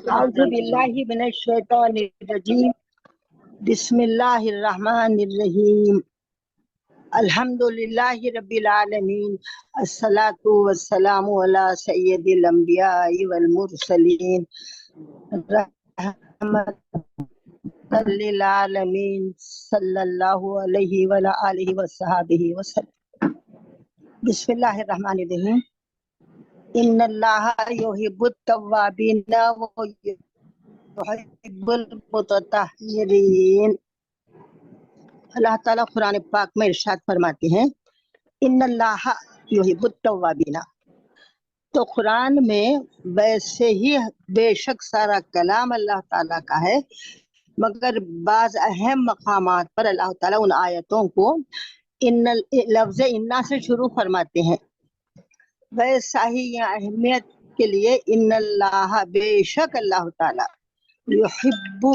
أعوذ بالله من الشيطان الرجيم بسم الله الرحمن الرحيم الحمد لله رب العالمين الصلاة والسلام على سيد الأنبياء والمرسلين رحمة للعالمين صلى الله عليه وعلى آله وصحبه وسلم بسم الله الرحمن الرحيم إن الله يحب التوابين ويحب المتطهرين. اللہ تعالیٰ قرآن پاک میں ارشاد فرماتے ہیں ان اللہ یحب التوابین. تو قرآن میں ویسے ہی بے شک سارا کلام اللہ تعالیٰ کا ہے، مگر بعض اہم مقامات پر اللہ تعالیٰ ان آیتوں کو لفظ انا سے شروع فرماتے ہیں. ویسا ہی یہ اہمیت کے لیے ان اللہ بے شک اللہ تعالیٰ یحب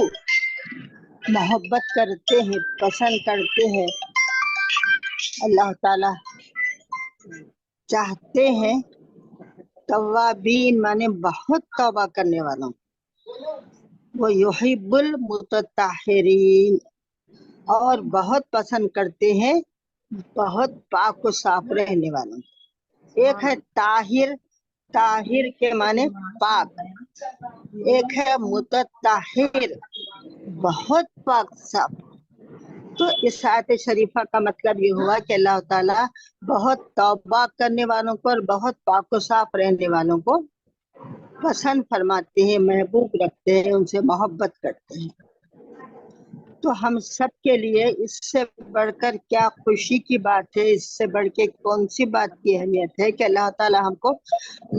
محبت کرتے ہیں، پسند کرتے ہیں، اللہ تعالیٰ چاہتے ہیں توابین مانے بہت توبہ کرنے والوں، وہ یحب المتطہرین اور بہت پسند کرتے ہیں بہت پاک و صاف رہنے والوں. ایک ہے طاہر، طاہر کے معنی پاک، ایک ہے متطہر بہت پاک صاف. تو اس آیت شریفہ کا مطلب یہ ہوا کہ اللہ تعالیٰ بہت توبہ کرنے والوں کو اور بہت پاک و صاف رہنے والوں کو پسند فرماتے ہیں، محبوب رکھتے ہیں، ان سے محبت کرتے ہیں. تو ہم سب کے لیے اس سے بڑھ کر کیا خوشی کی بات ہے، اس سے بڑھ کے کون سی بات کی اہمیت ہے کہ اللہ تعالیٰ ہم کو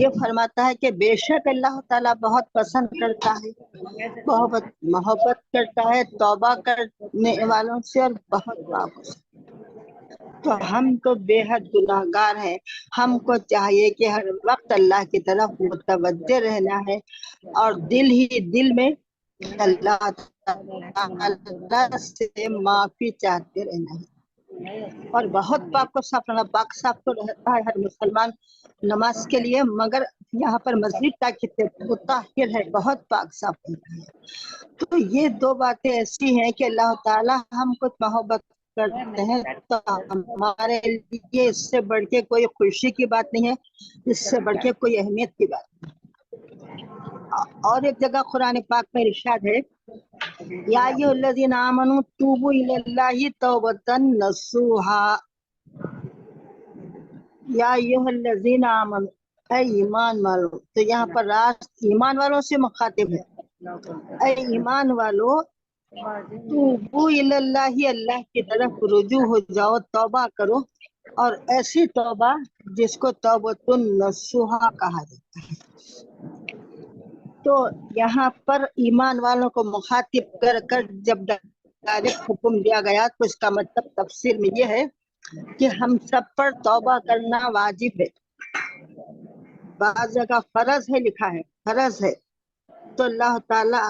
یہ فرماتا ہے کہ بے شک اللہ تعالیٰ بہت پسند کرتا ہے، بہت محبت کرتا ہے توبہ کرنے والوں سے اور بہت پاک سے. تو ہم تو بے حد گناہ گار ہیں، ہم کو چاہیے کہ ہر وقت اللہ کی طرف متوجہ رہنا ہے اور دل ہی دل میں اللہ تعالیٰ سے معافی چاہتے رہنا ہے اور بہت پاک و صاف رہنا. پاک صاف تو رہتا ہے ہر مسلمان نماز کے لیے، مگر یہاں پر مزید تاکید مطہر ہے، بہت پاک صاف رہتا ہے. تو یہ دو باتیں ایسی ہیں کہ اللہ تعالیٰ ہم کو محبت کرتے ہیں، تو ہمارے لیے اس سے بڑھ کے کوئی خوشی کی بات نہیں ہے، اس سے بڑھ کے کوئی اہمیت کی بات نہیں. اور ایک جگہ قرآن پاک میں ارشاد ہے یا ایھا الذین آمنوا توبوا الی اللہ توبۃ نصوحا. یا ایھا الذین آمنوا، اے ایمان والو. تو یہاں پر راست ایمان والوں سے مخاطب ہے، اے ایمان والو توبوا الی اللہ، اللہ کی طرف رجوع ہو جاؤ، توبہ کرو، اور ایسی توبہ جس کو توبۃ نصوحا کہا جاتا ہے. تو یہاں پر ایمان والوں کو مخاطب کر کر جب ڈائریکٹ حکم دیا گیا تو اس کا مطلب تفسیر میں یہ ہے کہ ہم سب پر توبہ کرنا واجب ہے. بعض جگہ فرض ہے لکھا ہے، فرض ہے. تو اللہ تعالیٰ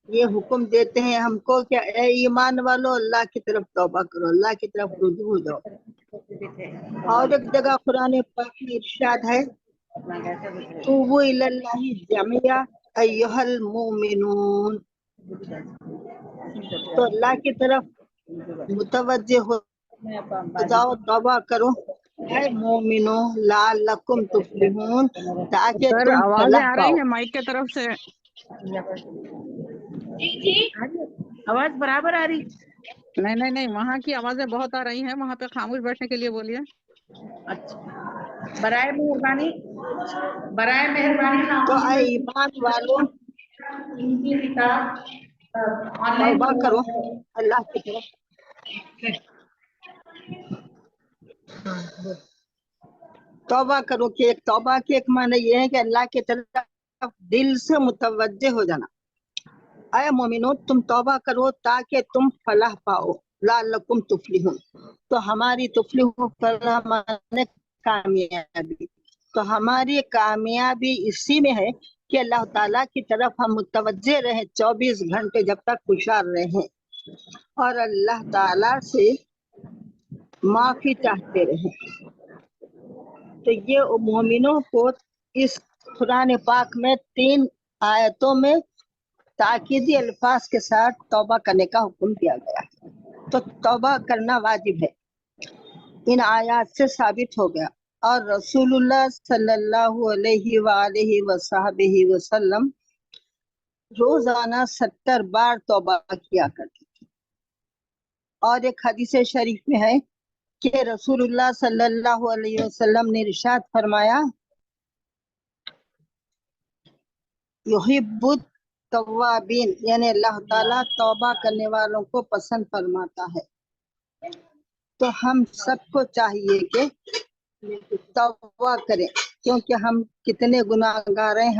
یہ حکم دیتے ہیں ہم کو کہ اے ایمان والو اللہ کی طرف توبہ کرو، اللہ کی طرف رجوع ہو جاؤ. اور ایک جگہ قرآن پاک میں ارشاد ہے توبوا الی اللہ جمیعا ایھا المؤمنون. تو اللہ کی طرف متوجہ ہو جاؤ، توبہ کرو اے مومنو لعلکم تفلحون، تاکہ سر تم آوازیں فلاح آ رہی پاؤ. ہیں مائک کی طرف سے؟ آواز برابر آ رہی؟ نہیں، وہاں کی آوازیں بہت آ رہی ہیں، وہاں پہ خاموش بیٹھنے کے لیے بولیے. اچھا، برائے مہربانی تو اے ایمان والو ان کی کتاب آن لائن توبہ کرو اللہ کی طرف. توبہ کرو کہ ایک توبہ کی ایک معنی یہ ہے کہ اللہ کی طرف دل سے متوجہ ہو جانا. اے مومنو تم توبہ کرو تاکہ تم فلاح پاؤ، لعلکم تفلحون. تو ہماری تفلیح فلاح معنی کامیابی، تو ہماری کامیابی اسی میں ہے کہ اللہ تعالیٰ کی طرف ہم متوجہ رہیں 24 گھنٹے جب تک ہوشیار رہیں، اور اللہ تعالیٰ سے معافی چاہتے رہیں. تو یہ مومنوں کو اس قرآن پاک میں 3 آیتوں میں ताकीदी अल्फाज के साथ तौबा करने का हुक्म दिया गया है। तो तौबा करना वाजिब है, इन आयात से साबित हो गया। और रसूलुल्लाह सल्लल्लाहु अलैहि वसल्लम रोजाना 70 बार तौबा किया करते थे। और एक हदीस शरीफ में है कि रसूलुल्लाह सल्लल्लाहु अलैहि वसल्लम ने इरशाद फरमाया, युहिब्बुत तव्वाबीन, यानी अल्लाह ताला तौबा करने वालों को पसंद फरमाता है। तो हम सबको चाहिए कि तौबा करें, क्योंकि हम कितने गुनाहगार हैं,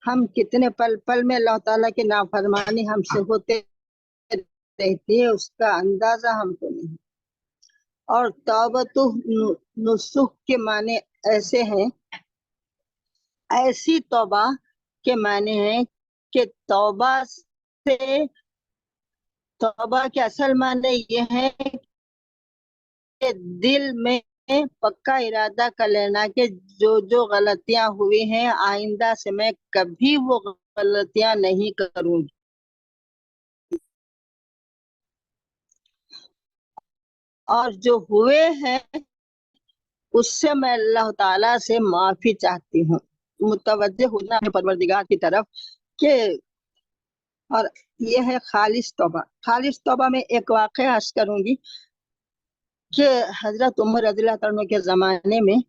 हम कितने पल पल में अल्लाह ताला की नाफरमानी हमसे होते रहती है, उसका अंदाजा हमको नहीं। और तौबतु नुसुख के माने ऐसे हैं, ऐसी तौबा के माने हैं कि तौबा के असल माने ये है कि दिल में पक्का इरादा कर लेना कि जो गलतियां हुई हैं आइंदा से मैं कभी वो गलतियां नहीं करूंगी। और जो हुए हैं उससे मैं अल्लाह ताला से माफी चाहती हूँ, मुतवज्जे होना है परवरदिगार की तरफ के। और ये है खालिस तौबा। खालिस तौबा में एक वाक़या अर्ज करूंगी कि हजरत उमर रज़ियल्लाहु अन्हु के जमाने में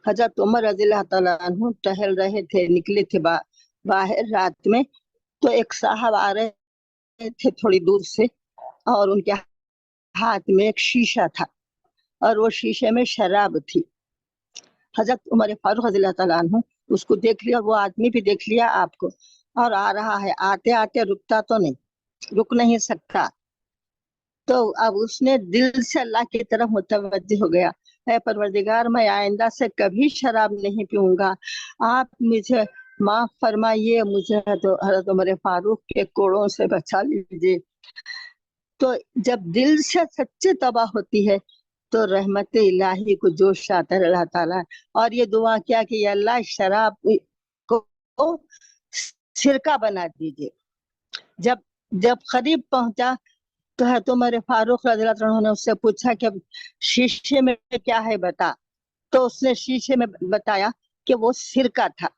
हजरत उमर रज़ियल्लाहु ताला अन्हु टहल रहे थे, निकले थे बाहर रात में। तो एक साहब आ रहे थे थोड़ी दूर से, और उनके हाथ में एक शीशा था और वो शीशे में शराब थी। हजरत उमर फारूक रज़ियल्लाहु ताला अन्हु उसको देख लिया, वो आदमी भी देख लिया आपको, और आ रहा है, आते आते रुकता तो नहीं, रुक नहीं सकता। तो अब उसने दिल से अल्लाह की तरफ मुतवज्जे हो गया, है परवरदिगार मैं आइंदा से कभी शराब नहीं पीऊंगा, आप मुझे माफ फरमाइए, मुझे तो हजरत उमर फारूक के कोड़ों से बचा लीजिए। तो जब दिल से सच्ची तौबा होती है तो रहमत इलाही को जोश आता है अल्लाह ताला। और ये दुआ क्या कि अल्लाह शराब को सिरका बना दीजिए। जब करीब पहुंचा तो है तो मेरे फारूक रज़ियल्लाहु अन्हु ने उससे पूछा कि शीशे में क्या है बता। तो उसने शीशे में बताया कि वो सिरका था,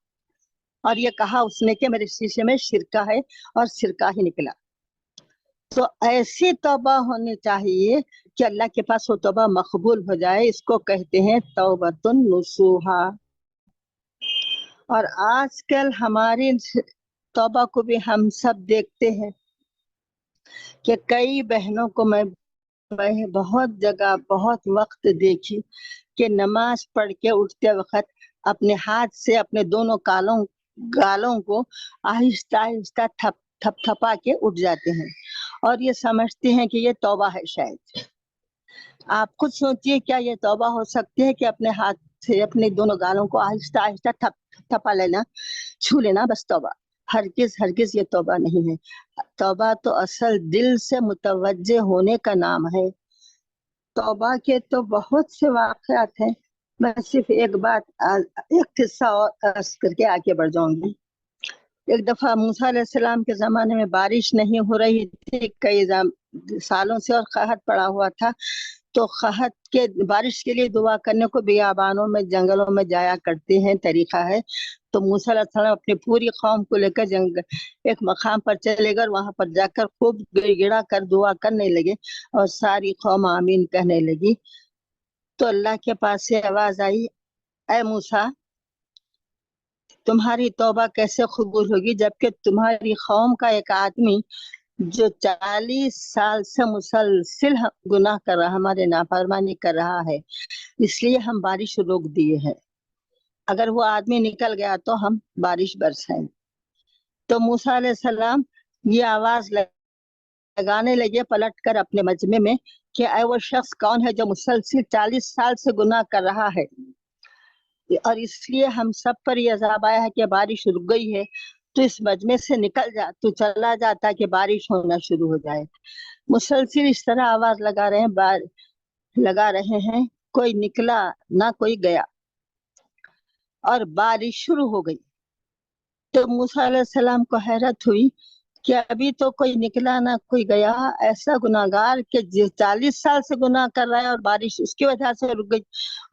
और ये कहा उसने कि मेरे शीशे में सिरका है, और सिरका ही निकला। तो ऐसी तौबा होनी चाहिए कि अल्लाह के पास वो तौबा मकबूल हो जाए, इसको कहते हैं तौबतुन नुसूहा। और आजकल हमारी तौबा को भी हम सब देखते हैं कि कई बहनों को मैं बहुत जगह बहुत वक्त देखी कि नमाज पढ़ के उठते वक्त अपने हाथ से अपने दोनों गालों को आहिस्ता आहिस्ता थपथपा के उठ जाते हैं, और ये समझते हैं कि ये तौबा है। शायद आप खुद सोचिए, क्या ये तौबा हो सकती है कि अपने हाथ से अपने दोनों गालों को आहिस्ता आहिस्ता थपथपा लेना, छू लेना, बस तौबा? हरगिज ये तौबा नहीं है। तौबा तो असल दिल से मुतवज्जे होने का नाम है। तौबा के तो बहुत से वाक़यात हैं, मैं सिर्फ एक किस्सा और अर्ज करके आगे बढ़ जाऊंगी। एक दफा मूसा अलैहिस्सलाम के जमाने में बारिश नहीं हो रही थी कई सालों से, और कहत पड़ा हुआ था। तो कहत के बारिश के लिए दुआ करने को बियाबानों में जंगलों में जाया करते हैं, तरीका है। तो मूसा अलैहिस्सलाम अपनी पूरी कौम को लेकर एक मकाम पर चले गए, वहां पर जाकर खूब गिड़गिड़ा कर दुआ करने लगे, और सारी कौम आमीन कहने लगी। तो अल्लाह के पास से आवाज आई, ऐ मूसा, तुम्हारी तौबा कैसे कबूल होगी जबकि तुम्हारी कौम का एक आदमी जो 40 साल से मुसलसिल गुनाह कर रहा, हमारे नाफरमानी कर रहा है, इसलिए हम बारिश रोक दिए हैं। अगर वो आदमी निकल गया तो हम बारिश बरसाएं। तो मूसा अलैहिस्सलाम ये आवाज लगाने लगे पलट कर अपने मजमे में कि ऐ वो शख्स कौन है जो मुसलसिल 40 साल से गुनाह कर रहा है, और इसलिए हम सब पर यह अज़ाब आया है कि बारिश रुक गई है, तो इस मजमे से निकल जा, तू चला जा ताकि बारिश होना शुरू हो जाए। मुसलसिल इस तरह आवाज लगा रहे हैं, कोई निकला ना कोई गया, और बारिश शुरू हो गई। तो मूसा अलैहिस्सलाम को हैरत हुई कि अभी तो कोई निकला ना कोई गया, ऐसा गुनाहगार कि जो 40 साल से गुनाह कर रहा है और बारिश उसकी वजह से रुक गई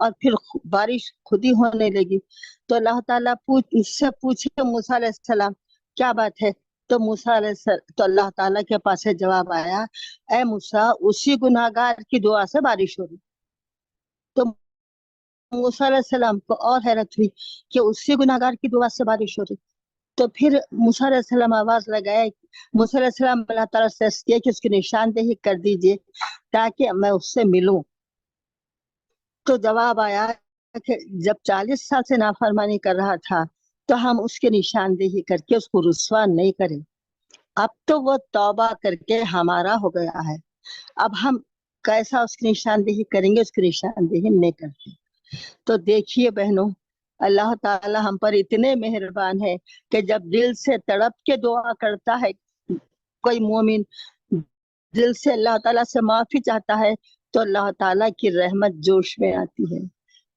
और फिर बारिश खुद ही होने लगी। तो अल्लाह ताला उससे पूछे मूसा अलैहिस्सलाम क्या बात है, तो तो अल्लाह ताला के पास से जवाब आया, ऐ मूसा उसी गुनाहगार की दुआ से बारिश हो रही। तो मूसा अलैहिस्सलाम को और हैरत हुई कि उसी गुनाहगार की दुआ से बारिश हो रही। तो फिर मूसा अलैहिस्सलाम आवाज लगाए, मूसा अलैहिस्सलाम अल्लाह ताला से किया कि उसकी निशानदेही कर दीजिए ताकि मैं उससे मिलूं। तो जवाब आया कि जब 40 साल से नाफरमानी कर रहा था तो हम उसकी निशानदेही करके उसको रुस्वा नहीं करें। अब तो वो तौबा करके हमारा हो गया है, अब हम कैसा उसकी निशानदेही करेंगे, उसकी निशानदेही नहीं करते। तो देखिए बहनों, अल्लाह ताला हम पर इतने मेहरबान है कि जब दिल से तड़प के दुआ करता है कोई मोमिन, दिल से अल्लाह ताला से माफी चाहता है, तो अल्लाह ताला की रहमत जोश में आती है।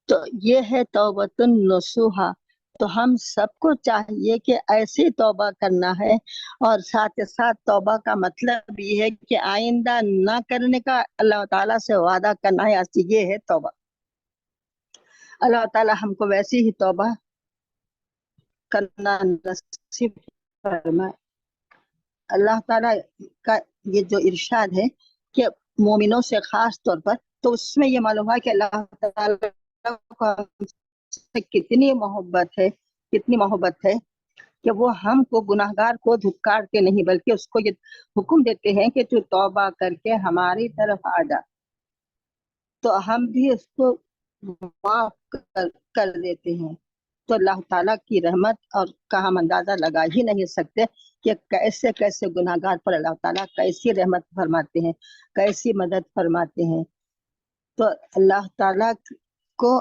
तो ये है तौबतुन नसूहा। तो हम सबको चाहिए कि ऐसी तौबा करना है, और साथ ही साथ तौबा का मतलब ये है कि आइंदा ना करने का अल्लाह ताला से वादा करना है। ये है तौबा। अल्लाह ताला हमको वैसी ही तौबा करना नसीब फरमाए। अल्लाह ताला का ये जो इरशाद है कि मोमिनों से खास तौर पर, तो उसमें ये मालूम हुआ कि अल्लाह ताला को हमसे कितनी मोहब्बत है, कितनी मोहब्बत है कि वो हमको गुनाहगार को धुतकारते नहीं, बल्कि उसको ये हुक्म देते हैं कि तू तौबा करके हमारी तरफ आ जा। तो हम भी उसको माफ कर देते हैं। तो अल्लाह ताला की रहमत और का हम अंदाजा लगा ही नहीं सकते कि कैसे कैसे गुनाहगार पर अल्लाह ताला कैसी रहमत फरमाते हैं, कैसी मदद फरमाते हैं। तो अल्लाह ताला को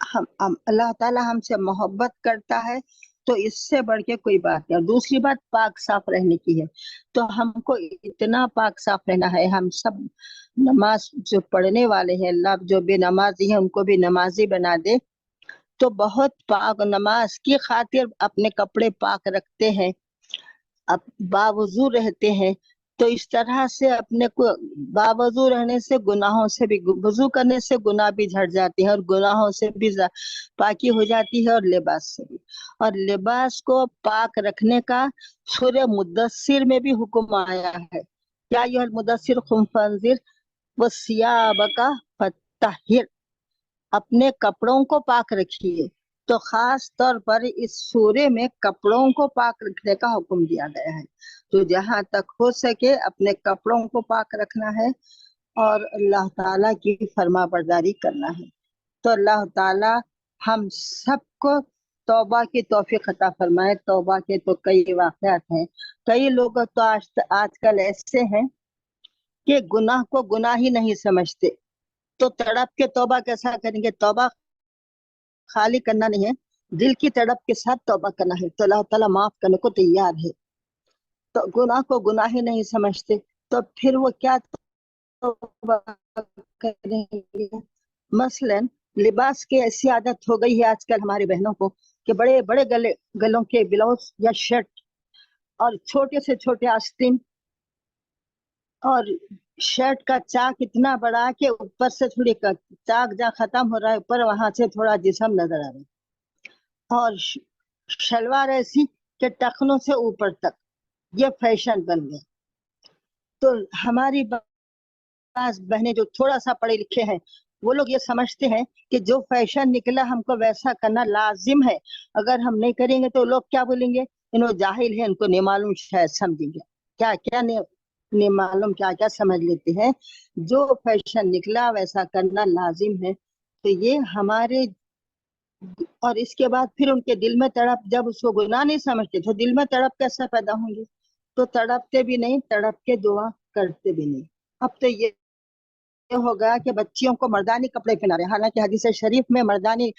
हम अल्लाह ताला हमसे मोहब्बत करता है, तो इससे बढ़ के कोई बात नहीं। और दूसरी बात पाक साफ रहने की है। तो हमको इतना पाक साफ रहना है, हम सब नमाज जो पढ़ने वाले हैं, अल्लाह जो बेनमाजी है उनको भी नमाजी बना दे। तो बहुत पाक नमाज की खातिर अपने कपड़े पाक रखते हैं, अब बावजू रहते हैं। तो इस तरह से अपने को बावजू रहने से गुनाहों से भी, वजू करने से गुनाह भी झड़ जाते हैं और गुनाहों से भी पाकी हो जाती है, और लिबास से भी। और लिबास को पाक रखने का सूरह मुद्दस्सिर में भी हुक्म आया है, क्या यह मुद्दस्सिर कुम फंजिर व सियाबका फत्ताहिर, अपने कपड़ों को पाक रखिए। तो खास तौर पर इस सूरे में कपड़ों को पाक रखने का हुक्म दिया गया है। तो जहां तक हो सके अपने कपड़ों को पाक रखना है और अल्लाह ताला की फरमा बरदारी करना है। तो अल्लाह ताला हम सबको तौबा की तौफीक अता फरमाए। तौबा के तो कई वाक़यात हैं। कई लोग तो आजकल ऐसे हैं कि गुनाह को गुनाह ही नहीं समझते, तो तड़प के तौबा कैसा करेंगे। तौबा खाली करना नहीं है, दिल की तड़प के साथ तौबा करना है, तो अल्लाह ताला माफ करने को तैयार है। तो गुनाह को गुनाह ही नहीं समझते, तो फिर वो क्या तौबा करेंगे। मसलन लिबास की ऐसी आदत हो गई है आजकल हमारी बहनों को कि बड़े बड़े गलों के ब्लाउज या शर्ट और छोटे से छोटे आस्तीन, और शर्ट का चाक इतना बड़ा कि ऊपर से थोड़ी चाक जहाँ खत्म हो रहा है ऊपर, वहां से थोड़ा जिस्म नजर आ रहा है, और शलवार ऐसी कि टखनों से ऊपर तक, ये फैशन बन गया। तो हमारी बहनें जो थोड़ा सा पढ़े लिखे हैं, वो लोग ये समझते हैं कि जो फैशन निकला हमको वैसा करना लाजिम है, अगर हम नहीं करेंगे तो लोग क्या बोलेंगे, इन्हों जाहिल है, इनको नहीं मालूम, शायद समझेंगे क्या क्या नहीं मालूम, क्या क्या समझ लेते हैं। जो फैशन निकला वैसा करना लाजिम है। तो ये हमारे, और इसके बाद फिर उनके दिल में तड़प, जब उसको गुनाह नहीं समझते तो दिल में तड़प कैसे पैदा होंगे। तो तड़पते भी नहीं, तड़प के दुआ करते भी नहीं। अब तो ये होगा कि बच्चियों को मर्दानी कपड़े पहना रहे, हालांकि हदीस शरीफ में मर्दानी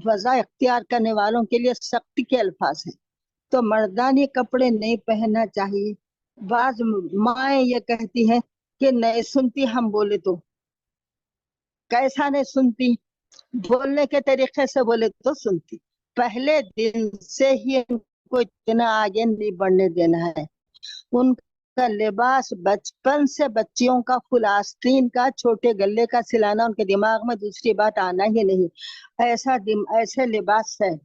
वज़ा इख्तियार करने वालों के लिए सख्ती के अल्फाज हैं। तो मर्दानी कपड़े नहीं पहनना चाहिए। बाज माए ये कहती हैं कि नहीं सुनती, हम बोले तो कैसा नहीं सुनती, बोलने के तरीके से बोले तो सुनती। पहले दिन से ही को इतना आगे नहीं बढ़ने देना है। उनका लिबास बचपन से बच्चियों का फुल आस्तीन का छोटे गले का सिलाना, उनके दिमाग में दूसरी बात आना ही नहीं। ऐसे लिबास है,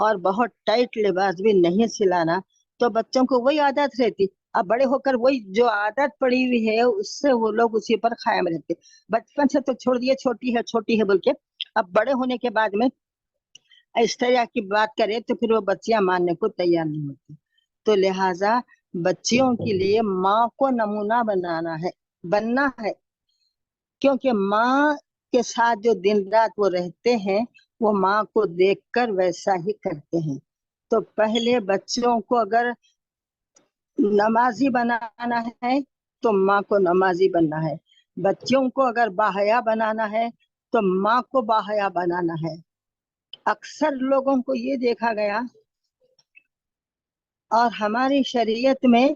और बहुत टाइट लिबास भी नहीं सिलाना, तो बच्चों को वही आदत रहती। अब बड़े होकर वही जो आदत पड़ी हुई है उससे वो लोग उसी पर कायम रहते। बचपन से तो छोड़ दिए छोटी है बोल के, अब बड़े होने के बाद में इस तरह की बात करे तो फिर वो बच्चियां मानने को तैयार नहीं होती। तो लिहाजा बच्चियों के लिए माँ को नमूना बनना है, क्योंकि माँ के साथ जो दिन रात वो रहते हैं वो माँ को देखकर वैसा ही करते हैं। तो पहले बच्चों को अगर नमाजी बनाना है तो माँ को नमाजी बनना है, बच्चों को अगर बाहया बनाना है तो माँ को बाहया बनाना है। अक्सर लोगों को ये देखा गया, और हमारी शरीयत में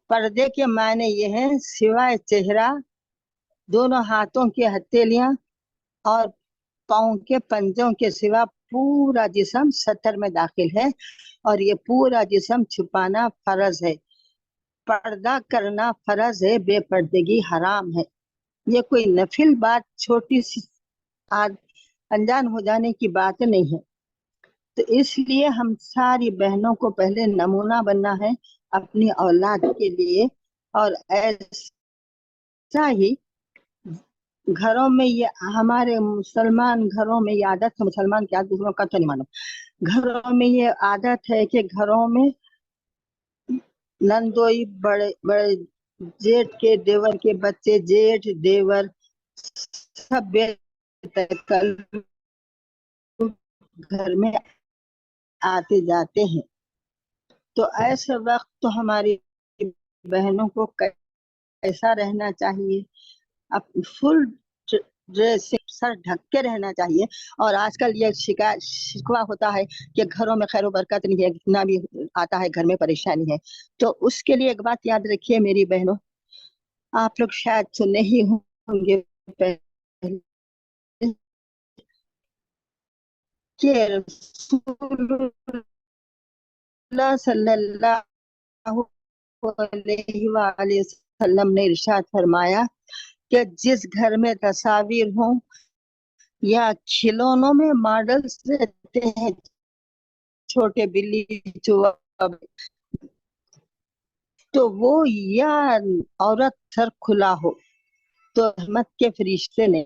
पर्दे के मायने ये हैं, सिवाय चेहरा, दोनों हाथों की हथेलियां और पाँव के पंजों के सिवा पूरा जिस्म सतर में दाखिल है, और ये पूरा जिस्म छुपाना फर्ज है। पर्दा करना फर्ज है, बेपर्दगी हराम है। ये कोई नफिल बात, छोटी सी अनजान हो जाने की बात नहीं है। तो इसलिए हम सारी बहनों को पहले नमूना बनना है अपनी औलाद के लिए, और ऐसा ही घरों में ये हमारे मुसलमान घरों में ये आदत है, मुसलमान की आदत दूसरों का तो नहीं मालूम, घरों में ये आदत है कि घरों में नंदोई, बड़े बड़े जेठ के देवर के बच्चे, जेठ देवर सब कल घर में आते जाते हैं। तो ऐसे वक्त तो हमारी बहनों को कैसा रहना चाहिए, अब फुल ड्रेस से सर ढक के रहना चाहिए। और आजकल ये शिकवा होता है कि घरों में खैर बरकत नहीं है, इतना भी आता है घर में परेशानी है। तो उसके लिए एक बात याद रखिए मेरी बहनों, आप लोग शायद सुने ही होंगे पहले कि रसूलुल्लाह सल्लल्लाहु अलैहि वसल्लम ने इरशाद फरमाया कि जिस घर में तस्वीर हो या खिलौनों में मॉडल्स रहते हैं, छोटे बिल्ली चूहा, तो वो या औरत सर खुला हो तो रहमत के फरिश्ते ने।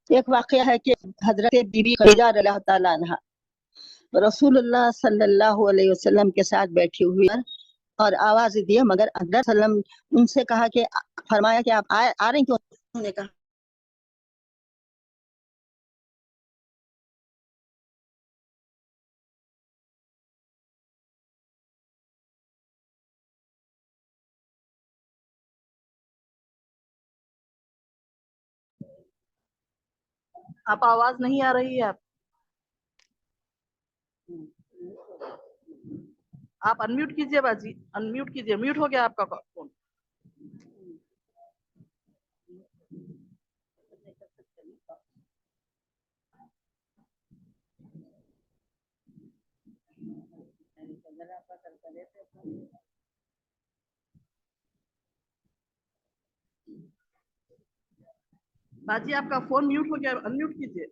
एक वाकया है कि हजरत बीबी खदीजा रज़ियल्लाहु ताला अन्हा रसूलुल्लाह सल्लल्लाहु अलैहि वसल्लम के साथ बैठी हुई और आवाज दी, मगर अकबर सल्लम उनसे कहा कि फरमाया कि आप आ रही क्यों? उन्होंने कहा आप आवाज नहीं आ रही है आप अनम्यूट कीजिए बाजी, अनम्यूट कीजिए, म्यूट हो गया आपका फोन। बाजी आपका फोन म्यूट हो गया, अनम्यूट कीजिए।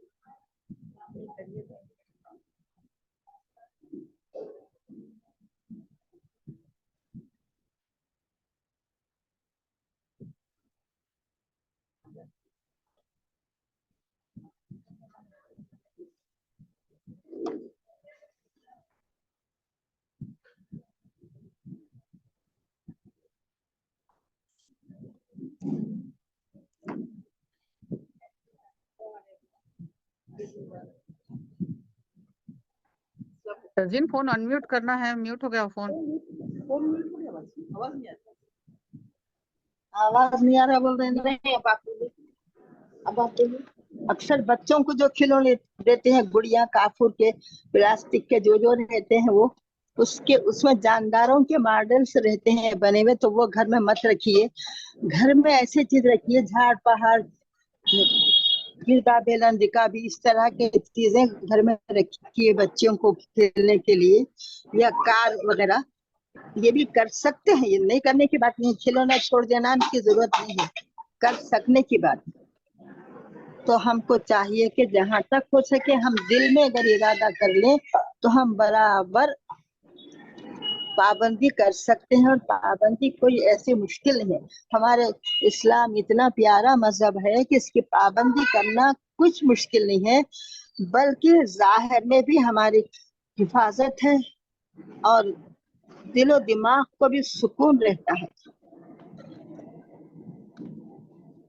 जिन फोन अनम्यूट करना है, म्यूट हो गया फोन। फोन म्यूट हो गया बाजी, आवाज नहीं आ रही। आवाज नहीं आ रहा बोल रहे नहीं। अब आप बोलिए। अक्सर बच्चों को जो खिलौने देते हैं, गुड़िया काफूर के, प्लास्टिक के जो रहते हैं, वो उसमें जानदारों के मॉडल्स रहते हैं बने हुए, तो वो घर में मत रखिए। घर में ऐसी चीज रखिए, झाड़ पहाड़ गिरदा बेलंदिका भी, इस तरह के चीजें घर में रखिए बच्चों को खेलने के लिए, या कार वगैरह, ये भी कर सकते हैं। ये नहीं करने की बात नहीं, खिलौना छोड़ देना की जरूरत नहीं है, कर सकने की बात। तो हमको चाहिए कि जहां तक हो सके हम दिल में अगर इरादा कर लें तो हम बराबर पाबंदी कर सकते हैं। और पाबंदी कोई ऐसी मुश्किल नहीं है। हमारे इस्लाम इतना प्यारा मजहब है कि इसकी पाबंदी करना कुछ मुश्किल नहीं है, बल्कि जाहिर में भी हमारी हिफाजत है और दिलो दिमाग को भी सुकून रहता है।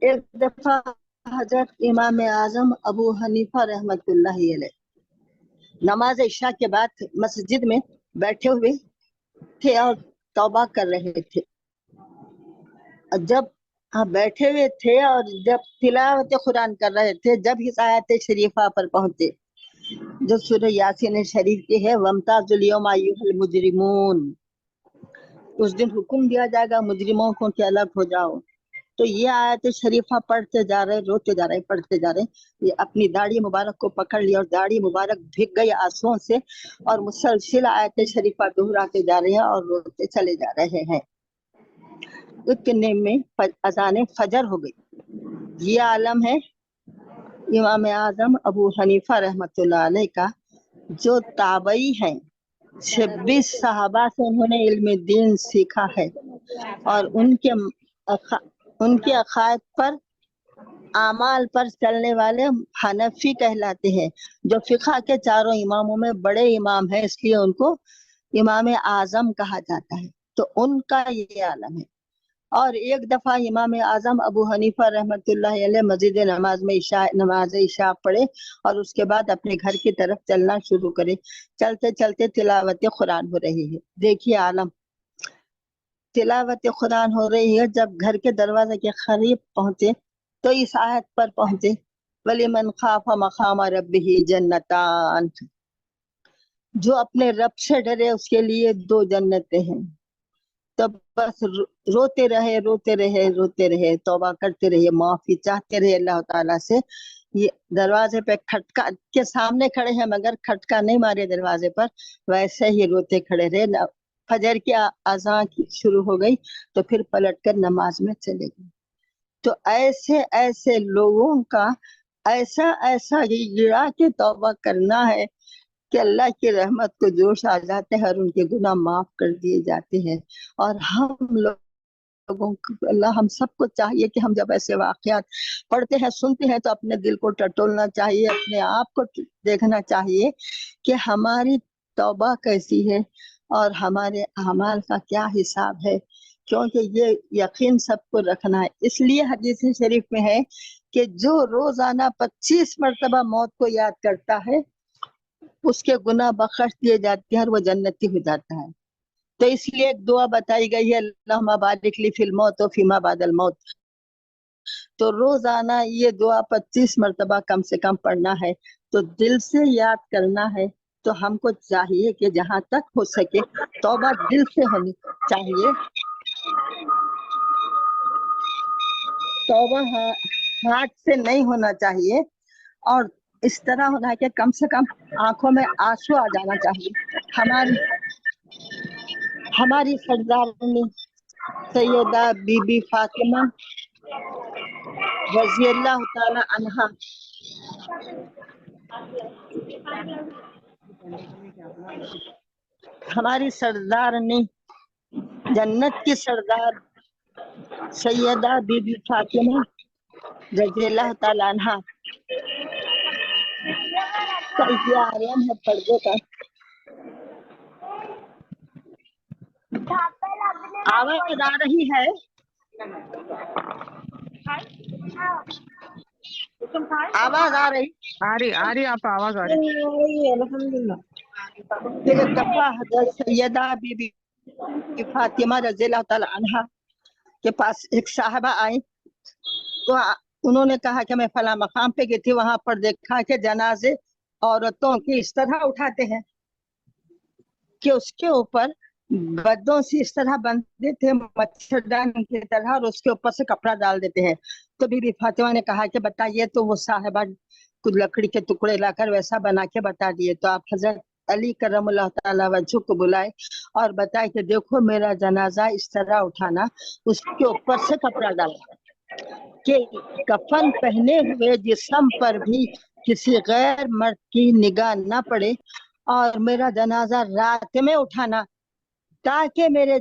एक दफा हजरत इमाम आजम अबू हनीफा रहमतुल्लाहि अलैह नमाज इशा के बाद मस्जिद में बैठे हुए थे और तौबा कर रहे थे। जब बैठे हुए थे और जब तिलावत कुरान कर रहे थे, जब इस आयत शरीफा पर पहुंचे जो सूरह यासीन शरीफ की है, वमताजुल यौमा अय्युहल मुजरिमून, उस दिन हुक्म दिया जाएगा मुजरिमों को कि अलग हो जाओ। तो ये आयत शरीफा पढ़ते जा रहे, रोते जा रहे, पढ़ते जा रहे। ये अपनी दाढ़ी मुबारक को पकड़ लिया और दाढ़ी मुबारक भीग गई आंसुओं से, और मुसलसिल आयत शरीफा दोहराते जा रहे हैं और रोते चले जा रहे हैं। इतने में अज़ान फजर हो गई। ये आलम है इमाम आजम अबू हनीफा रहमतुल्लाह अलैह का, जो ताबई हैं। 26 सहाबा से उन्होंने इल्म दीन सीखा है और उनके अकायद पर आमाल पर चलने वाले हनफी कहलाते हैं, जो फिक़ह के चारों इमामों में बड़े इमाम हैं, इसलिए उनको इमाम आजम कहा जाता है। तो उनका ये आलम है। और एक दफा इमाम आजम अबू हनीफा रहमतुल्लाह अलैह मस्जिद नमाज में नमाज इशा पढ़े और उसके बाद अपने घर की तरफ चलना शुरू करे। चलते चलते तिलावत कुरान हो रही है। देखिए आलम, तिलावत कुरान हो रही है। जब घर के दरवाजे के करीब पहुंचे तो इस आयत पर पहुंचे, वलिमन खाफा मकाम रब्बिही जन्नतान, जो अपने रब से डरे उसके लिए 2 जन्नतें हैं। तब बस रोते रहे रोते रहे रोते रहे, तौबा करते रहे, माफी चाहते रहे अल्लाह ताला से। ये दरवाजे पे खटका के सामने खड़े हैं मगर खटका नहीं मारे दरवाजे पर, वैसे ही रोते खड़े रहे। फजर की अज़ान शुरू हो गई तो फिर पलटकर नमाज में चले गए। तो ऐसे ऐसे लोगों का ऐसा ऐसा गिरा के तौबा करना है कि अल्लाह की रहमत को जोश आ जाते हैं और उनके गुनाह माफ कर दिए जाते हैं। और हम लोगों को अल्लाह हम सबको चाहिए कि हम जब ऐसे वाक़यात पढ़ते हैं सुनते हैं तो अपने दिल को टटोलना चाहिए, अपने आप को देखना चाहिए कि हमारी तौबा कैसी है और हमारे अमाल का क्या हिसाब है, क्योंकि ये यकीन सबको रखना है। इसलिए हदीस शरीफ में है कि जो रोजाना 25 मरतबा मौत को याद करता है उसके गुनाह बख्श दिए जाते हैं और वो जन्नती हो जाता है। तो इसलिए एक दुआ बताई गई है, अल्लाहुम्मा बारिक ली फिल मौत व फीमा बादल मौत। तो रोजाना ये दुआ 25 मरतबा कम से कम पढ़ना है, तो दिल से याद करना है। तो हमको चाहिए कि जहां तक हो सके तौबा दिल से होनी चाहिए। तौबा हाथ से नहीं होना चाहिए और इस तरह होना है कि कम से कम आंखों में आंसू आ जाना चाहिए। हमारी सरदारनी सैयदा बीबी फातिमा रज़ियल्लाहु ताला अन्हा हमारी सरदारनी जन्नत की सरदार सैयदा बीबी फातिमा रज़ियल्लाहु ताला अन्हा का ये आलम है पर्दे का। आवाज आ रही है? आवाज आ रही? आप आवाज आ रही। अल्हम्दुलिल्लाह। एक दफा हज़रत सैयदा बीबी फातिमा रज़ियल्लाहु ताला अन्हा के पास एक साहबा आई, तो उन्होंने कहा कि मैं फला मकाम पे गई थी, वहां पर देखा कि जनाजे औरतों की इस तरह उठाते हैं कि उसके ऊपर गद्दों से इस तरह बंधे थे मच्छरदान की तरह, और उसके ऊपर से कपड़ा डाल देते हैं। तो बीबी फातिमा ने कहा कि बताइए, तो वो साहिबा कुछ लकड़ी के टुकड़े लाकर वैसा बना के बता दिए। तो आप हजरत अली करमुल्लाह ताला वजहू को बुलाए और बताए कि देखो मेरा जनाजा इस तरह उठाना, उसके ऊपर से कपड़ा डाला कि कफन पहने हुए जिस्म पर भी किसी गैर मर्द की निगाह न पड़े, और मेरा जनाजा रात में उठाना ताकि मेरे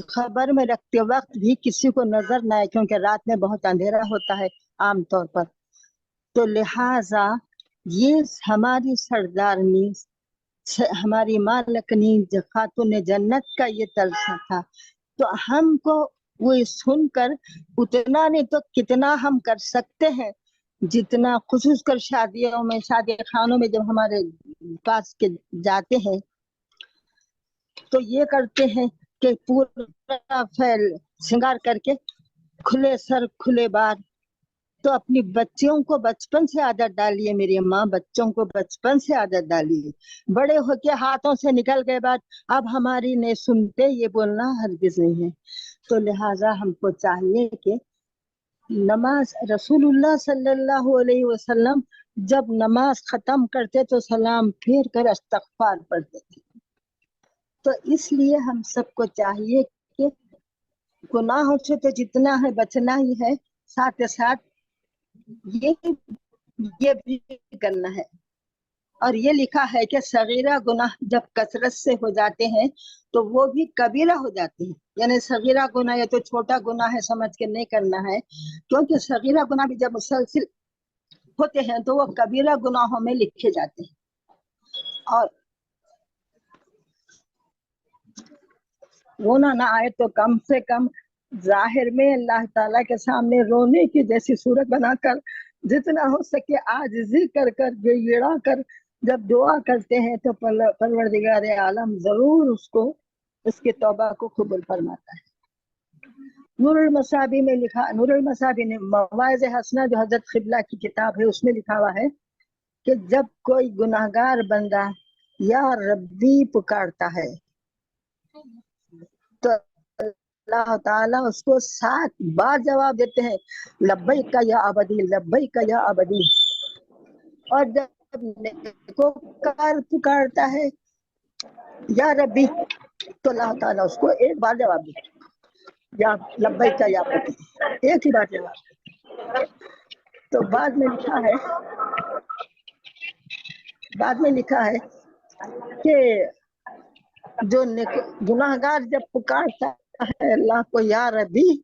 खबर में रखते वक्त भी किसी को नजर न आए, क्योंकि रात में बहुत अंधेरा होता है आमतौर पर। तो लिहाजा ये हमारी सरदारनी, हमारी माँ लकनी खातून जन्नत का ये तर्ज था। तो हमको वो सुनकर उतना नहीं तो कितना हम कर सकते हैं, जितना खुशूस कर शादियों में, शादी खानों में जब हमारे पास के जाते हैं तो ये करते हैं कि पूरा श्रृंगार करके खुले सर खुले बार। तो अपनी बच्चियों को बचपन से आदत डालिए, मेरी माँ बच्चों को बचपन से आदत डालिए। बड़े होके हाथों से निकल गए बात, अब हमारी नहीं सुनते, ये बोलना हरगिज नहीं है। तो लिहाजा हमको चाहिए कि नमाज, रसूलुल्लाह सल्लल्लाहु अलैहि वसल्लम जब नमाज खत्म करते तो सलाम फेर कर इस्तगफार पढ़ते थे। तो इसलिए हम सबको चाहिए कि गुनाहों से तो जितना है बचना ही है, साथ साथ ये भी करना है। और ये लिखा है कि सगीरा गुनाह जब कसरत से हो जाते हैं तो वो भी कबीरा हो जाते हैं। यानी सगीरा गुनाह या तो छोटा गुनाह है समझ के नहीं करना है, क्योंकि सगीरा गुनाह भी जब मुसलसिल होते हैं तो वो कबीरा गुनाहों में लिखे जाते हैं। और रोना ना आए तो कम से कम जाहिर में अल्लाह ताला के सामने रोने की जैसी सूरत बनाकर, जितना हो सके आजिज़ी कर कर गिड़गिड़ा कर जब दुआ करते हैं तो परवरदिगार आलम जरूर उसको, उसकी तौबा को कबूल फरमाता है। नूरुल मसाबी में लिखा, नूरुल मसाबी ने मवाइज़ हसना जो हजरत क़िबला की किताब है उसमें लिखा हुआ है कि जब कोई गुनाहगार बंदा या रब्बी पुकारता है तो अल्लाह ताला उसको 7 बार जवाब देते हैं, लब्बैक या अबदी, लब्बैक या अबदी। और जब नेकोकार पुकारता है या रब्बी तो अल्लाह ताला उसको 1 बार जवाब देते हैं, या लब्बैक या अबदी, एक ही बार जवाब। तो बाद में लिखा है कि जो गुनाहगार जब पुकारता है अल्लाह को या रब्बी,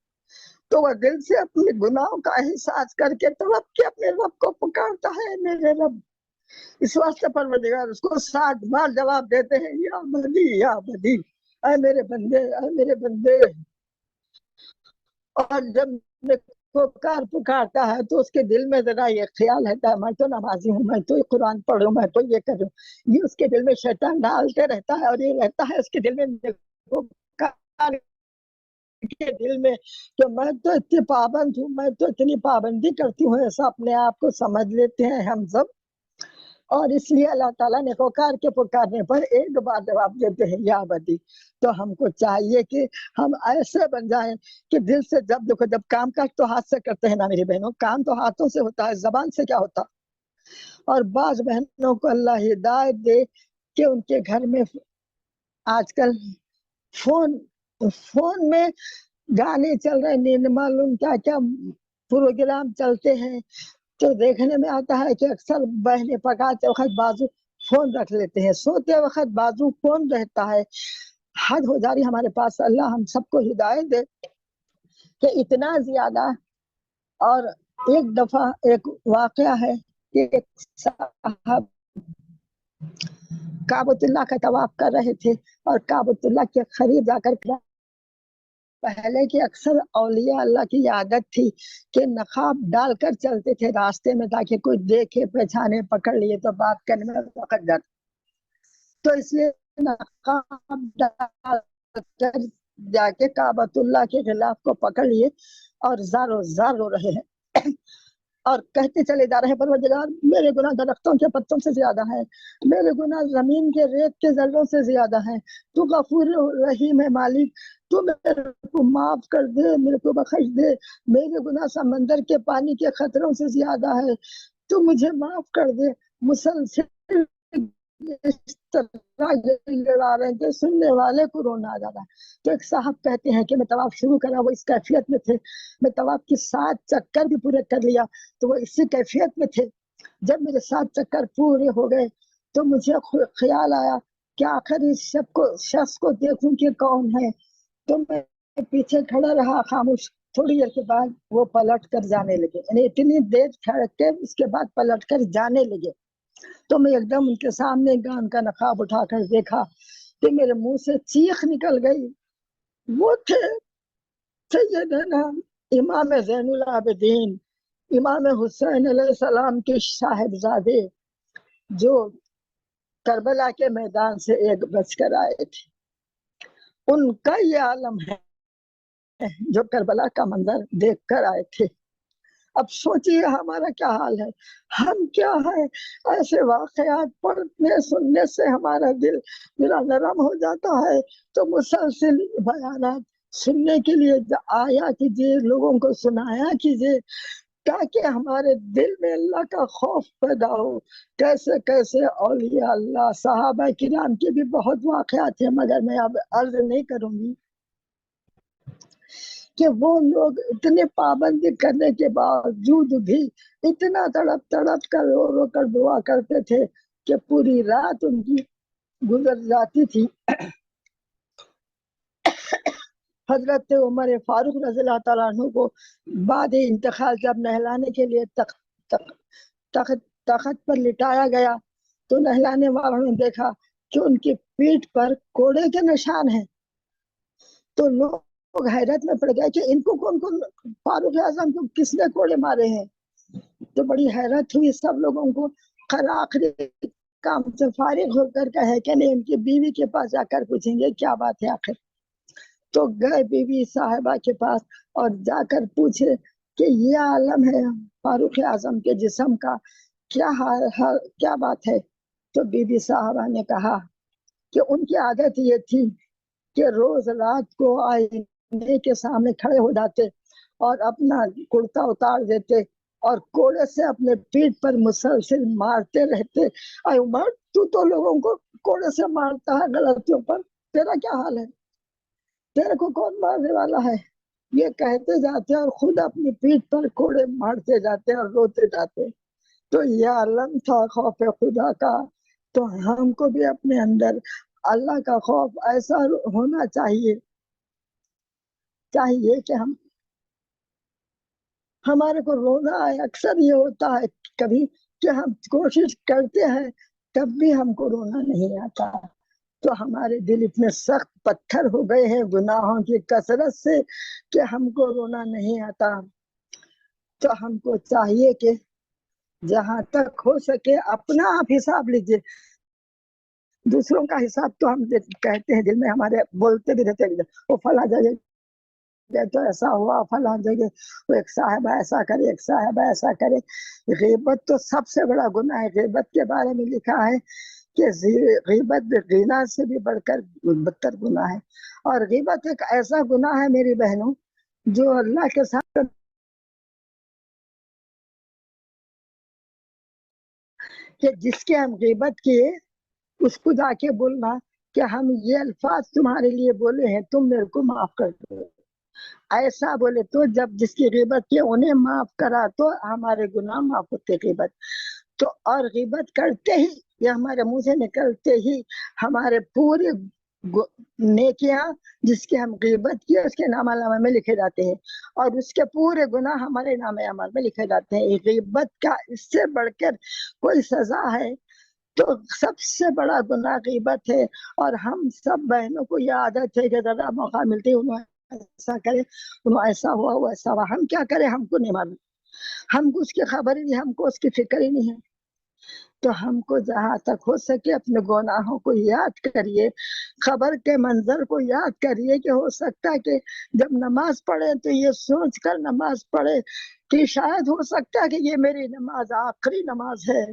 तो वह दिल से अपने गुनाहों का एहसास करके तड़प के अपने रब को पुकारता है, मेरे रब। इस वास्ते परवरदिगार उसको 7 बार जवाब देते हैं, या बदी या बदी, ऐ मेरे बंदे, ऐ मेरे बंदे। और जब पुकारता है तो उसके दिल में जरा ये ख्याल रहता है, मैं तो नमाजी हूँ, मैं तो कुरान पढ़ूं, मैं तो ये करूं। ये उसके दिल में शैतान डालते रहता है, और ये रहता है उसके दिल में के दिल में कि मैं तो इतनी पाबंद हूँ, मैं तो इतनी पाबंदी करती हूँ, ऐसा अपने आप को समझ लेते हैं हम सब। और इसलिए अल्लाह ताला ने पुकार के पुकारने पर 1 बार जवाब देते हैं, या बदी। तो हमको चाहिए कि हम ऐसे बन जाएं कि दिल से, जब देखो जब काम काज तो हाथ से करते हैं ना मेरी बहनों, काम तो हाथों से होता है, जबान से क्या होता। और बाज बहनों को अल्लाह हिदायत दे कि उनके घर में आजकल फोन में गाने चल रहे, नींद मालूम क्या क्या प्रोग्राम चलते हैं, तो देखने में आता है कि अक्सर बहनें पकाते वक्त बाजू फोन रख लेते हैं, सोते वक्त बाजू फोन रहता है। हद हो जा रही हमारे पास। अल्लाह हम सबको हिदायत दे कि इतना ज्यादा। और एक दफा एक वाकया है कि एक साहब काबतुल्लाह का तवाफ कर रहे थे, और काबतुल्लाह के करीब जाकर पहले की अक्सर औलिया अल्लाह की आदत थी कि नकाब डालकर चलते थे रास्ते में, ताकि कोई देखे पहचाने, पकड़ लिए तो बात करने में वक्त जाता। तो इसलिए नकाब डालकर जाके काबतुल्लाह के खिलाफ को पकड़ लिए और जार रो रहे हैं। اور کہتے چلے جا رہے ہیں پروردگار میرے گناہ درختوں کے پتوں سے زیادہ ہے، میرے گناہ زمین کے ریت کے ذروں سے زیادہ ہے، تو غفور رحیم ہے مالک، تو میرے کو معاف کر دے، میرے کو بخش دے، میرے گناہ سمندر کے پانی کے خطروں سے زیادہ ہے، تو مجھے معاف کر دے۔ مسلسل اس طرح لڑا رہے تھے، سننے والے کو رونا آ جاتا ہے۔ تو ایک صاحب کہتے ہیں کہ میں طواف شروع کرا، وہ اس کیفیت میں تھے، میں طواف کی 7 چکر بھی پورے کر لیا تو وہ اسی کیفیت میں تھے۔ جب میرے 7 چکر پورے ہو گئے تو مجھے خیال آیا کہ آخر اس شخص کو دیکھوں کہ کون ہے، تو میں پیچھے کھڑا رہا خاموش۔ تھوڑی دیر کے بعد وہ پلٹ کر جانے لگے، یعنی اتنی دیر کھڑ کے اس کے بعد پلٹ کر جانے لگے، تو میں ایک دم ان کے سامنے گان کا نقاب اٹھا کر دیکھا کہ میرے منہ سے چیخ نکل گئی۔ وہ تھے سیدنا امام زین العابدین امام حسین علیہ السلام کے صاحبزادے، جو کربلا کے میدان سے 1 بج کر آئے تھے۔ ان کا یہ عالم ہے جو کربلا کا منظر دیکھ کر آئے تھے۔ اب سوچئے ہمارا کیا حال ہے، ہم کیا ہے، ایسے واقعات پڑھنے سننے سے ہمارا دل میرا نرم ہو جاتا ہے، تو مسلسل بیانات سننے کے لیے آیا کیجیے، لوگوں کو سنایا کیجیے، تاکہ ہمارے دل میں اللہ کا خوف پیدا ہو۔ کیسے کیسے اولیاء اللہ صحابہ کرام کے بھی بہت واقعات ہیں، مگر میں اب عرض نہیں کروں گی کہ وہ لوگ اتنے پابندی کرنے کے باوجود بھی اتنا تڑپ تڑپ کر رو رو کر دعا کرتے تھے کہ پوری رات ان کی گزر جاتی تھی۔ حضرت عمر فاروق رضی اللہ تعالیٰ عنہ کو بعد انتقال جب نہلانے کے لیے تخت پر لٹایا گیا تو نہلانے والوں نے دیکھا کہ ان کی پیٹھ پر کوڑے کے نشان ہیں، تو لوگ حیرت میں پڑ گئے کہ ان کو کون کون فاروق اعظم کو کس نے کوڑے مارے ہیں۔ تو بڑی حیرت ہوئی سب لوگوں کو۔ آخری کام سے فارغ ہو کر کہے کہ نہیں، ان کی بیوی کے پاس جا کر پوچھیں گے کیا بات ہے آخر۔ تو گئے بیوی صاحبہ کے پاس اور جا کر پوچھے کہ یہ عالم ہے فاروق اعظم کے جسم کا، کیا بات ہے۔ تو بیوی صاحبہ نے کہا کہ ان کی عادت یہ تھی کہ روز رات کو آئینے کے سامنے کھڑے ہو جاتے اور اپنا کرتا اتار دیتے اور کوڑے سے اپنے پیٹھ پر مسلسل مارتے رہتے۔ اے عمر، تو لوگوں کو کوڑے سے مارتا ہے غلطیوں پر، تیرا کیا حال ہے، تیرے کو کون مارنے والا ہے؟ یہ کہتے جاتے اور خود اپنی پیٹھ پر کوڑے مارتے جاتے اور روتے جاتے۔ تو یہ عالم تھا خوف خدا کا۔ تو ہم کو بھی اپنے اندر اللہ کا خوف ایسا ہونا چاہیے کہ ہمارے کو رونا ہے۔ اکثر یہ ہوتا ہے کبھی کہ ہم کوشش کرتے ہیں تب بھی ہم کو رونا نہیں آتا، تو ہمارے دل اتنے سخت پتھر ہو گئے ہیں گناہوں کی کثرت سے کہ ہم کو رونا نہیں آتا۔ تو ہم کو چاہیے کہ جہاں تک ہو سکے اپنا آپ حساب لیجئے، دوسروں کا حساب تو ہم کہتے ہیں دل میں ہمارے بولتے بھی رہتے ہیں، وہ فلاں جگہ تو ایسا ہوا، فلاں جگہ وہ ایک صاحبہ ایسا کرے، ایک صاحبہ ایسا کرے۔ غیبت تو سب سے بڑا گناہ ہے۔ غیبت کے بارے میں لکھا ہے کہ غیبت غنا سے بھی بڑھ کر بدتر گناہ ہے، اور غیبت ایک ایسا گناہ ہے میری بہنوں جو اللہ کے ساتھ کہ جس کے ہم غیبت کیے اس کو جا کے بولنا کہ ہم یہ الفاظ تمہارے لیے بولے ہیں، تم میرے کو معاف کر دو، ایسا بولے تو جب جس کی غیبت کی انہیں معاف کرا تو ہمارے گناہ معاف ہوتے۔ غیبت تو اور غیبت کرتے ہی یہ ہمارے منہ سے نکلتے ہی ہمارے پورے نیکیاں جس کی ہم غیبت کیے اس کے نام عمل میں لکھے جاتے ہیں، اور اس کے پورے گناہ ہمارے نام عمل میں لکھے جاتے ہیں۔ غیبت کا اس سے بڑھ کر کوئی سزا ہے تو سب سے بڑا گناہ غیبت ہے۔ اور ہم سب بہنوں کو یہ عادت ہے کہ ذرا موقع ملتے انہوں ایسا کرے، انہوں ایسا ہوا وہ ایسا ہوا، ہم کیا کریں ہم کو نہیں معلوم، ہم کو اس کی خبر ہی نہیں، ہم کو اس کی فکر ہی نہیں ہے۔ تو ہم کو جہاں تک ہو سکے اپنے گناہوں کو یاد کریے، خبر کے منظر کو یاد کریے کہ ہو سکتا ہے کہ جب نماز پڑھے تو یہ سوچ کر نماز پڑھے کہ شاید ہو سکتا ہے کہ یہ میری نماز آخری نماز ہے۔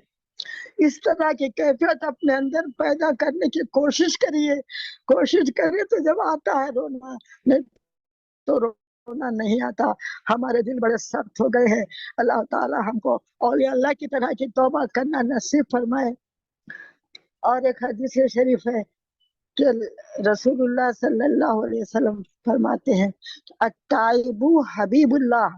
اس طرح کی کیفیت اپنے اندر پیدا کرنے کی کوشش کریے، کوشش کرے تو جب آتا ہے رونا، نہیں تو رونا نہیں آتا۔ ہمارے دل بڑے سخت ہو گئے ہیں، اللہ تعالی ہم کو اولیاء اللہ کی طرح کی توبہ کرنا نصیب فرمائے۔ اور ایک حدیث شریف ہے کہ رسول اللہ صلی اللہ علیہ وسلم فرماتے ہیں التائب حبیب اللہ،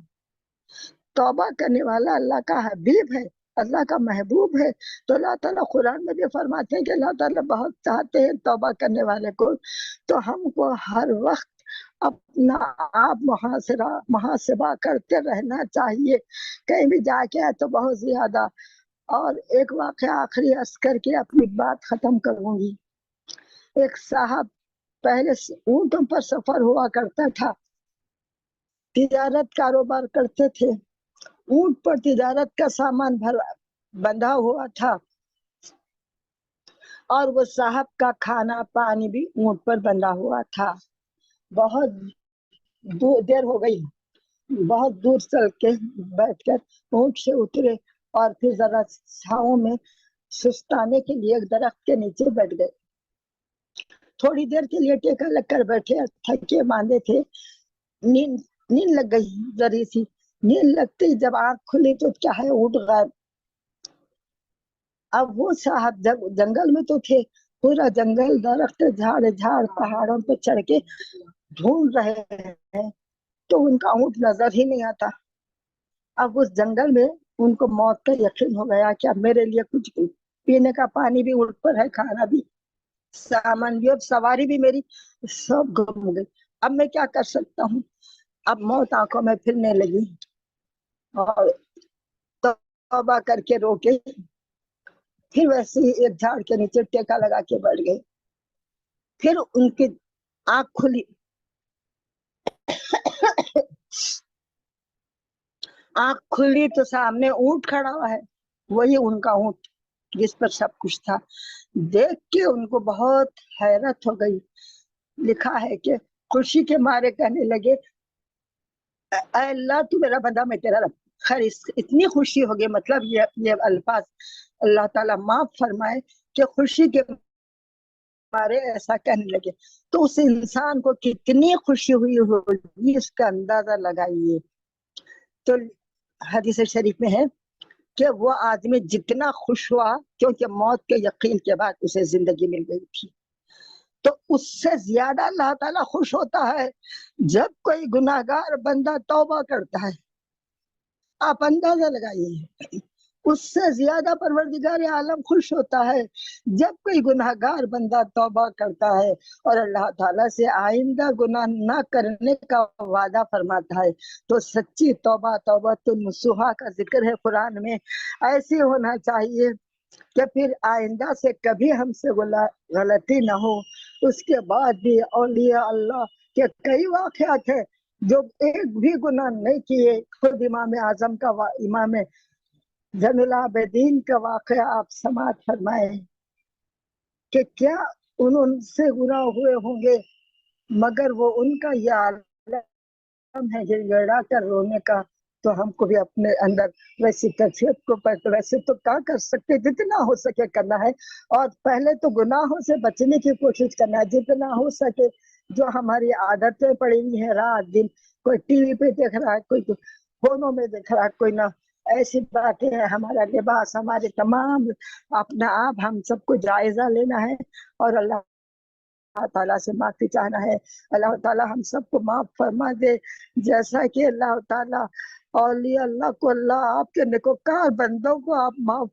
توبہ کرنے والا اللہ کا حبیب ہے، اللہ کا محبوب ہے۔ تو اللہ تعالیٰ قرآن میں بھی فرماتے ہیں کہ اللہ تعالیٰ بہت چاہتے ہیں توبہ کرنے والے کو۔ تو ہم کو ہر وقت اپنا آپ محاسبہ کرتے رہنا چاہیے، کہیں بھی جا کے تو بہت زیادہ۔ اور ایک واقعہ آخری عرض کر کے اپنی بات ختم کروں گی۔ ایک صاحب پہلے اونٹوں پر سفر ہوا کرتا تھا، تجارت کاروبار کرتے تھے، اونٹ پر تجارت کا سامان بندھا ہوا تھا، اور وہ صاحب کا کھانا پانی بھی اونٹ پر بندھا ہوا تھا۔ بہت دیر ہو گئی، بہت دور چل کے بیٹھ کر اونٹ سے اترے اور پھر ذرا چھاؤں میں سستانے کے لیے ایک درخت کے نیچے بیٹھ گئے۔ تھوڑی دیر کے لیے ٹیکا لگ کر بیٹھے، تھکے باندھے تھے، نیند لگ گئی ذری سی۔ نیند لگتی جب آنکھ کھلی تو کیا ہے، اونٹ غائب۔ اب وہ صاحب جنگل میں تو تھے، پورا جنگل درخت جھاڑ پہاڑوں پہ چڑھ کے ڈھونڈ رہے ہیں تو ان کا اونٹ نظر ہی نہیں آتا۔ اب اس جنگل میں ان کو موت کا یقین ہو گیا کہ اب میرے لیے کچھ پینے کا پانی بھی اونٹ پر ہے، کھانا بھی، سامان بھی، اور سواری بھی میری سب گم ہو گئی۔ اب میں کیا کر سکتا ہوں؟ اب موت آنکھوں میں پھرنے لگی اور توبہ کر کے روکے، پھر ویسے ہی ایک جھاڑ کے نیچے ٹیکا لگا کے بیٹھ گئے۔ پھر ان کی آنکھ کھلی، آنکھ کھلی تو سامنے اونٹ کھڑا ہوا ہے، وہی ان کا اونٹ جس پر سب کچھ تھا۔ دیکھ کے ان کو بہت حیرت ہو گئی۔ لکھا ہے کہ خوشی کے مارے کہنے لگے اے اللہ تو میرا بندہ، میں تیرا رب۔ خیر اتنی خوشی ہو گئی، مطلب یہ الفاظ اللہ تعالیٰ معاف فرمائے کہ خوشی کے مارے ایسا کہنے لگے۔ تو اس انسان کو کتنی خوشی ہوئی ہوگی، اس کا اندازہ لگائیے۔ تو حدیث شریف میں ہے کہ وہ آدمی جتنا خوش ہوا کیونکہ موت کے یقین کے بعد اسے زندگی مل گئی تھی، تو اس سے زیادہ اللہ تعالیٰ خوش ہوتا ہے جب کوئی گناہگار بندہ توبہ کرتا ہے۔ آپ اندازہ لگائیے، اس سے زیادہ پروردگار عالم خوش ہوتا ہے جب کوئی گناہگار بندہ توبہ کرتا ہے اور اللہ تعالیٰ سے آئندہ گناہ نہ کرنے کا وعدہ فرماتا ہے۔ تو سچی توبہ توبۃ نصوحہ کا ذکر ہے قرآن میں۔ ایسی ہونا چاہیے کہ پھر آئندہ سے کبھی ہم سے غلطی نہ ہو۔ اس کے بعد بھی اولیاء اللہ کے کئی واقعات ہیں جو ایک بھی گناہ نہیں کیے۔ خود امام اعظم کا امام زین العابدین کا واقعہ آپ سماعت فرمائے کہ کیا ان سے گناہ ہوئے ہوں گے، مگر وہ ان کا یہ عالم ہے گڑا کر رونے کا۔ تو ہم کو بھی اپنے اندر ویسی کیفیت کو ویسے تو کیا کر سکتے، جتنا ہو سکے کرنا ہے، اور پہلے تو گناہوں سے بچنے کی کوشش کرنا ہے جتنا ہو سکے۔ جو ہماری عادتیں پڑی ہوئی ہیں رات دن، کوئی ٹی وی پہ دیکھ رہا ہے، کوئی فونوں میں دیکھ رہا ہے، کوئی نہ، ایسی باتیں ہیں۔ ہمارا لباس، ہمارے تمام اپنا آپ ہم سب کو جائزہ لینا ہے اور اللہ تعالیٰ سے معافی چاہنا ہے۔ اللہ تعالیٰ ہم سب کو معاف فرما دے، جیسا کہ اللہ تعالیٰ اولیاء اللہ کو، اللہ آپ کے نیکوکار بندوں کو آپ معاف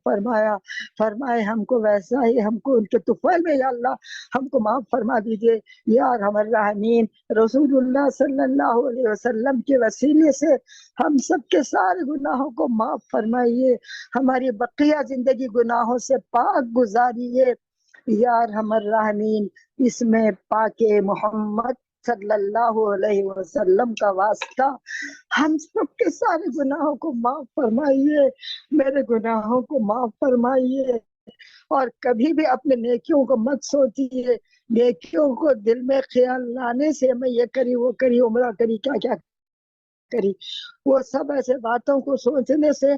فرمائے ہم کو، ویسا ہی ہم کو ان کے طفیل میں یا اللہ ہم کو معاف فرما دیجئے یا ارحم الراحمین۔ رسول اللہ صلی اللہ علیہ وسلم کے وسیلے سے ہم سب کے سارے گناہوں کو معاف فرمائیے، ہماری بقیہ زندگی گناہوں سے پاک گزاریے یا ارحم الراحمین۔ اس میں پاک محمد صلی اللہ علیہ وسلم کا واسطہ ہم سب کے سارے گناہوں کو معاف فرمائیے، میرے گناہوں کو معاف فرمائیے، اور کبھی بھی اپنے نیکیوں کو مت سوچیے، نیکیوں کو دل میں خیال لانے سے میں یہ کری وہ کری عمرہ کری کیا کیا کری، وہ سب ایسے باتوں کو سوچنے سے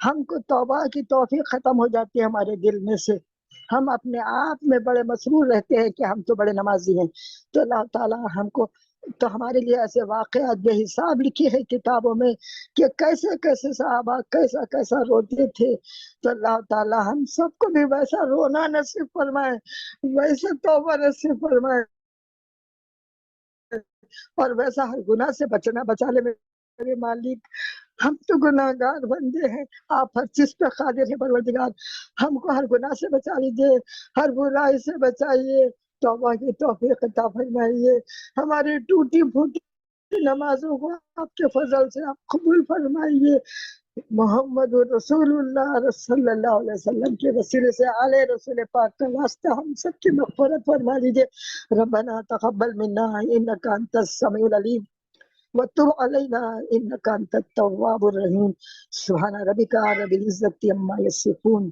ہم کو توبہ کی توفیق ختم ہو جاتی ہے ہمارے دل میں سے، ہم اپنے آپ میں بڑے مسرور رہتے ہیں کہ ہم تو بڑے نمازی ہیں۔ تو اللہ تعالیٰ ہم کو تو ہمارے لیے ایسے واقعات بے حساب لکھے ہیں کتابوں میں کہ کیسے کیسے صحابہ کیسا کیسا روتے تھے، تو اللہ تعالیٰ ہم سب کو بھی ویسا رونا نصیب فرمائے، ویسے توبہ نصیب فرمائے، اور ویسا ہر گناہ سے بچا لے میرے مالک۔ ہم تو گناہ گار بندے ہیں، آپ ہر چیز پہ قادر ہیں پروردگار، ہم کو ہر گناہ سے بچا لیجیے، ہر برائی سے بچائیے، توبہ کی توفیق عطا فرمائیے، ہماری ٹوٹی پھوٹی نمازوں کو آپ کے فضل سے آپ قبول فرمائیے، محمد رسول اللہ صلی اللہ علیہ وسلم کے وسیلے سے آل رسول پاک کا واسطہ ہم سب کی مغفرت فرما لیجیے۔ ربنا تقبل منا انک انت السمیع العلیم وتب علینا انک انت التواب الرحیم۔ سبحان ربک رب العزۃ عما یصفون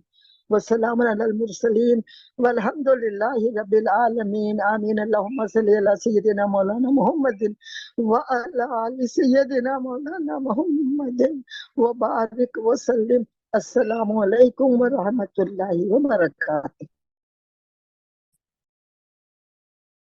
وسلام علی المرسلین والحمد للہ رب العالمین، آمین۔ اللہم صلی علی سیدنا مولانا محمد وعلی آل سیدنا مولانا محمد وبارک وسلم۔ السلام علیکم ورحمۃ اللہ وبرکاتہ۔